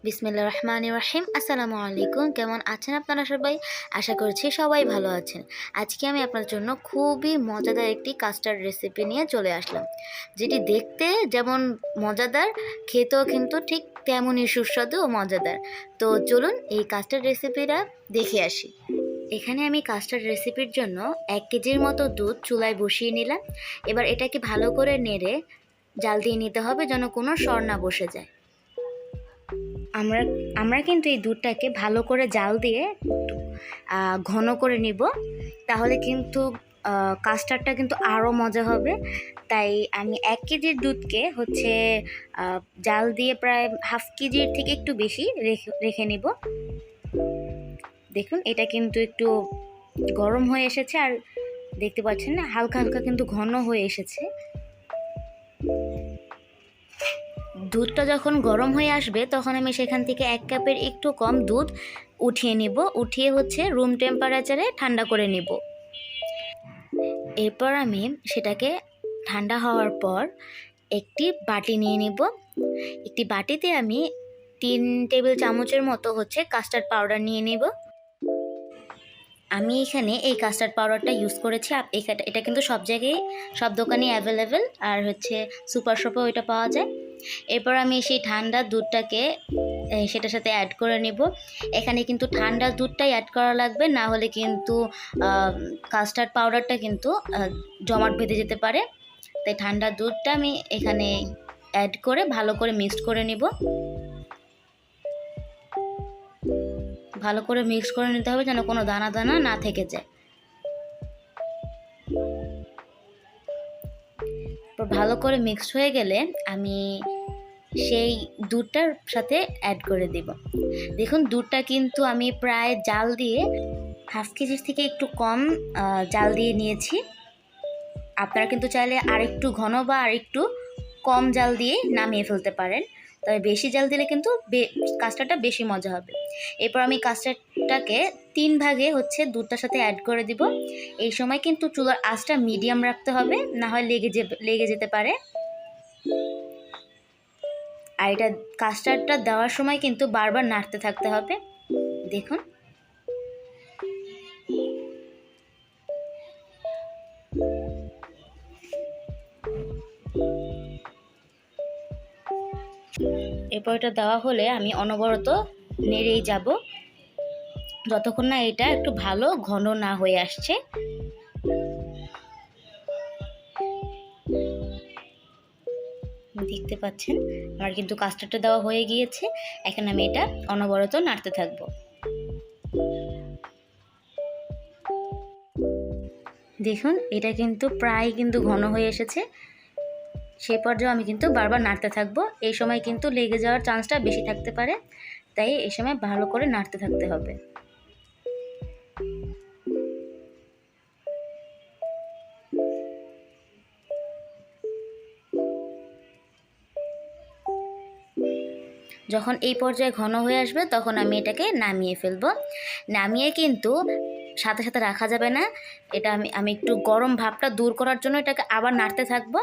বিসমিল্লাহির রহমানির রহিম। আসসালামু আলাইকুম। কেমন আছেন আপনারা সবাই? আশা করছি সবাই ভালো আছেন। আজকে আমি আপনার জন্য খুবই মজাদার একটি কাস্টার্ড রেসিপি নিয়ে চলে আসলাম, যেটি দেখতে যেমন মজাদার, খেতেও কিন্তু ঠিক তেমনই সুস্বাদু ও মজাদার। তো চলুন এই কাস্টার্ড রেসিপিটা দেখে আসি। এখানে আমি কাস্টার্ড রেসিপির জন্য 1 কেজির মতো দুধ চুলায় বসিয়ে নিলাম। এবার এটাকে ভালো করে নেড়ে জাল দিয়ে নিতে হবে যেন কোনো সর না বসে যায়। আমরা আমরা কিন্তু এই দুধটাকে ভালো করে জাল দিয়ে ঘন করে নিব, তাহলে কিন্তু কাস্টার্ডটা কিন্তু আরও মজা হবে। তাই আমি 1 কেজির দুধকে জাল দিয়ে প্রায় হাফ কেজির থেকে একটু বেশি রেখে নিব। দেখুন এটা কিন্তু একটু গরম হয়ে এসেছে, আর দেখতে পাচ্ছেন না হালকা হালকা কিন্তু ঘন হয়ে এসেছে। দুধটা যখন গরম হয়ে আসবে তখন আমি সেখান থেকে 1 কাপের একটু কম দুধ উঠিয়ে নিব। উঠিয়ে রুম টেম্পারেচারে ঠান্ডা করে নিব। এরপর আমি সেটাকে ঠান্ডা হওয়ার পর একটি বাটি নিয়ে নিব। একটি বাটিতে আমি 3 টেবিল চামচের মতো কাস্টার্ড পাউডার নিয়ে নিব। আমি এখানে এই কাস্টার্ড পাউডারটা ইউজ করেছি। এটা কিন্তু সব জায়গায় সব দোকানে অ্যাভেলেবেল, আর সুপার শপেও এটা পাওয়া যায়। এরপর আমি সেই ঠান্ডা দুধটাকে সেটার সাথে অ্যাড করে নিব। এখানে কিন্তু ঠান্ডা দুধটাই অ্যাড করা লাগবে, না হলে কিন্তু কাস্টার্ড পাউডারটা কিন্তু জমাট বেঁধে যেতে পারে। তাই ঠান্ডা দুধটা আমি এখানে অ্যাড করে ভালো করে মিক্সড করে নিব। ভালো করে মিক্স করে নিতে হবে যেন কোনো দানা দানা না থেকে যায়। ভালো করে মিক্সড হয়ে গেলে আমি সেই দুধটার সাথে অ্যাড করে দেব। দেখুন দুধটা কিন্তু আমি প্রায় জাল দিয়ে হাফ কেজির থেকে একটু কম জাল দিয়ে নিয়েছি। আপনারা কিন্তু চাইলে আরেকটু ঘন বা আরেকটু কম জাল দিয়ে নামিয়ে ফেলতে পারেন, তবে বেশি জাল দিলে কিন্তু কাস্টার্ডটা বেশি মজা হবে। এরপর আমি কাস্টার্ডটাকে 3 ভাগে দুধটার সাথে অ্যাড করে দিব। এই সময় কিন্তু চুলার আঁচটা মিডিয়াম রাখতে হবে, না হয় লেগে যেতে পারে। আর এটা কাস্টার্ডটা দেওয়ার সময় কিন্তু বারবার নাড়তে থাকতে হবে। দেখুন এরপর এটা দেওয়া হলে আমি অনবরত নেড়েই যাব যতক্ষণ না এটা একটু ভালো ঘন না হয়ে আসছে। দেখতে পাচ্ছেন আমার কিন্তু কাস্টার্ডটা দেওয়া হয়ে গিয়েছে। এখন আমি এটা অনবরত নাড়তে থাকবো। দেখুন এটা কিন্তু প্রায় ঘন হয়ে এসেছে। সেই পর্যায়ে আমি কিন্তু বারবার নাড়তে থাকবো। এই সময় কিন্তু লেগে যাওয়ার চান্সটা বেশি থাকতে পারে, তাই এই সময় ভালো করে নাড়তে থাকতে হবে। যখন এই পর্যায়ে ঘন হয়ে আসবে তখন আমি এটাকে নামিয়ে ফেলবো। নামিয়ে কিন্তু সাথে সাথে রাখা যাবে না। এটা আমি একটু গরম ভাবটা দূর করার জন্য এটাকে আবার নাড়তে থাকবো।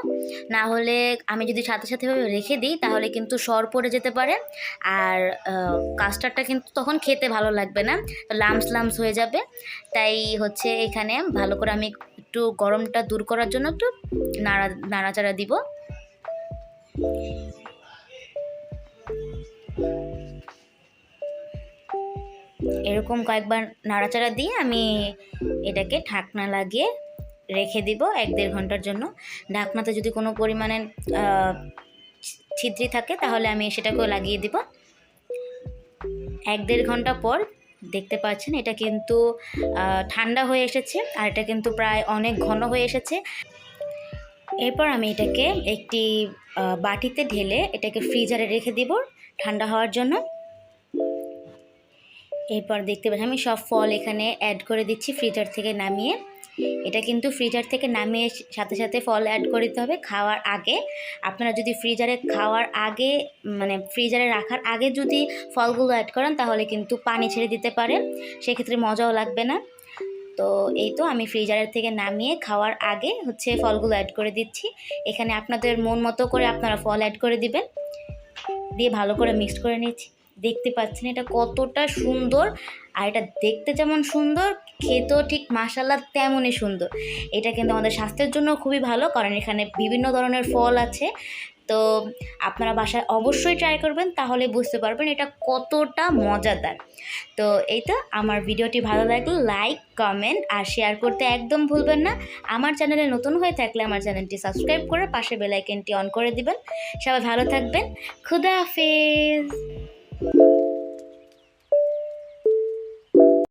না হলে আমি যদি সাথে সাথে রেখে দিই তাহলে কিন্তু সর পড়ে যেতে পারে, আর কাস্টার্ডটা কিন্তু তখন খেতে ভালো লাগবে না, লামস হয়ে যাবে। তাই এখানে ভালো করে আমি একটু গরমটা দূর করার জন্য একটু নাড়াচাড়া দিব। এরকম কয়েকবার নাড়াচাড়া দিয়ে আমি এটাকে ঢাকনা লাগিয়ে রেখে দিব 1-1.5 ঘন্টার জন্য। ঢাকনাতে যদি কোনো পরিমাণে ছিদ্রি থাকে তাহলে আমি সেটাকেও লাগিয়ে দিব। 1-1.5 ঘন্টা পর দেখতে পাচ্ছেন এটা কিন্তু ঠান্ডা হয়ে এসেছে, আর এটা কিন্তু প্রায় অনেক ঘন হয়ে এসেছে। এরপর আমি এটাকে একটি বাটিতে ঢেলে এটাকে ফ্রিজারে রেখে দিব ঠান্ডা হওয়ার জন্য। এরপর দেখতে পাচ্ছি আমি সব ফল এখানে অ্যাড করে দিচ্ছি ফ্রিজার থেকে নামিয়ে। এটা কিন্তু ফ্রিজার থেকে নামিয়ে সাথে সাথে ফল অ্যাড করে দিতে হবে খাওয়ার আগে। আপনারা যদি ফ্রিজারে রাখার আগে যদি ফলগুলো অ্যাড করেন তাহলে কিন্তু পানি ছেড়ে দিতে পারে, সেক্ষেত্রে মজাও লাগবে না। তো এই তো আমি ফ্রিজারের থেকে নামিয়ে খাওয়ার আগে ফলগুলো অ্যাড করে দিচ্ছি। এখানে আপনাদের মন মতো করে আপনারা ফল অ্যাড করে দিবেন, দিয়ে ভালো করে মিক্সড করে নিচ্ছি। দেখতে পাচ্ছেন এটা কতটা সুন্দর, আর এটা দেখতে যেমন সুন্দর খেতেও ঠিক মাশাআল্লাহ তেমনই সুন্দর। এটা কিন্তু আমাদের স্বাস্থ্যের জন্য খুবই ভালো, কারণ এখানে বিভিন্ন ধরনের ফল আছে। তো আপনারা বাসায় অবশ্যই ট্রাই করবেন, তাহলে বুঝতে পারবেন এটা কতটা মজাদার। তো এই তো, আমার ভিডিওটি ভালো লাগলে লাইক, কমেন্ট আর শেয়ার করতে একদম ভুলবেন না। আমার চ্যানেলে নতুন হয়ে থাকলে আমার চ্যানেলটি সাবস্ক্রাইব করে পাশে বেল আইকনটি অন করে দিবেন। সবাই ভালো থাকবেন। খুদা হাফেজ।